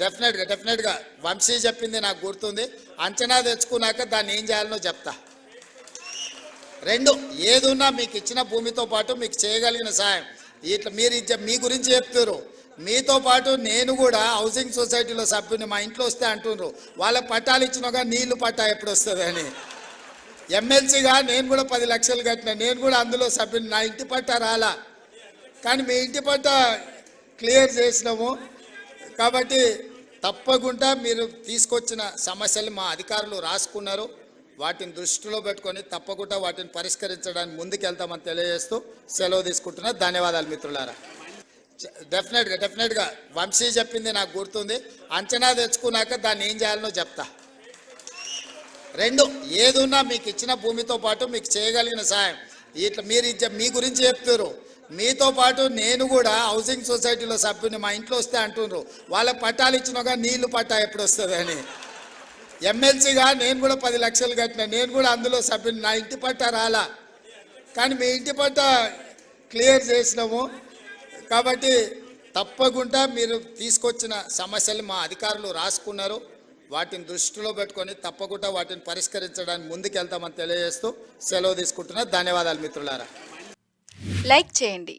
డెఫినెట్గా వంశీ చెప్పింది నాకు గుర్తుంది. అంచనా తెచ్చుకున్నాక దాన్ని ఏం చేయాలనో చెప్తా. రెండు, ఏదున్నా మీకు ఇచ్చిన భూమితో పాటు మీకు చేయగలిగిన సాయం. ఇట్లా మీరు మీ గురించి చెప్తారు. మీతో పాటు నేను కూడా హౌసింగ్ సొసైటీలో సభ్యుని, మా ఇంట్లో వస్తే అంటున్నారు వాళ్ళకి పట్టాలు ఇచ్చినాక నీళ్లు పట్టా ఎప్పుడు వస్తుంది అని. ఎమ్మెల్సీగా నేను కూడా 10 లక్షలు కట్టిన, నేను కూడా అందులో సభ్యుని. నా ఇంటి పట్టా రాలా, కానీ మీ ఇంటి పట్టా క్లియర్ చేసినాము. కాబట్టి తప్పకుండా మీరు తీసుకొచ్చిన సమస్యలు మా అధికారులు రాసుకున్నారు. వాటిని దృష్టిలో పెట్టుకొని తప్పకుండా వాటిని పరిష్కరించడానికి ముందుకెళ్తామని తెలియజేస్తూ సెలవు తీసుకుంటున్నా. ధన్యవాదాలు మిత్రులారా. డెఫినెట్గా వంశీ చెప్పింది నాకు గుర్తుంది. అంచనా తెచ్చుకున్నాక దాన్ని ఏం చేయాలనో చెప్తా. రెండు, ఏదున్నా మీకు ఇచ్చిన భూమితో పాటు మీకు చేయగలిగిన సాయం. ఇట్లా మీరు మీ గురించి చెప్తారు. మీతో పాటు నేను కూడా హౌసింగ్ సొసైటీలో సభ్యుని, మా ఇంట్లో వస్తే అంటున్నారు వాళ్ళకి పట్టాలు ఇచ్చినాక నీళ్లు పట్టా ఎప్పుడు వస్తుంది అని. ఎమ్మెల్సీగా నేను కూడా 10 లక్షలు కట్టిన, నేను కూడా అందులో సభ్యుని. నా ఇంటి పట్టా రాలా, కానీ మీ ఇంటి పట్టా క్లియర్ చేసినాము. కాబట్టి తప్పకుండా మీరు తీసుకొచ్చిన సమస్యలు మా అధికారులు రాసుకున్నారు. వాటిని దృష్టిలో పెట్టుకొని తప్పకుండా వాటిని పరిష్కరించడానికి ముందుకెళ్తామని తెలియజేస్తూ సెలవు తీసుకుంటున్నా. ధన్యవాదాలు మిత్రులారా. లైక్ చేయండి.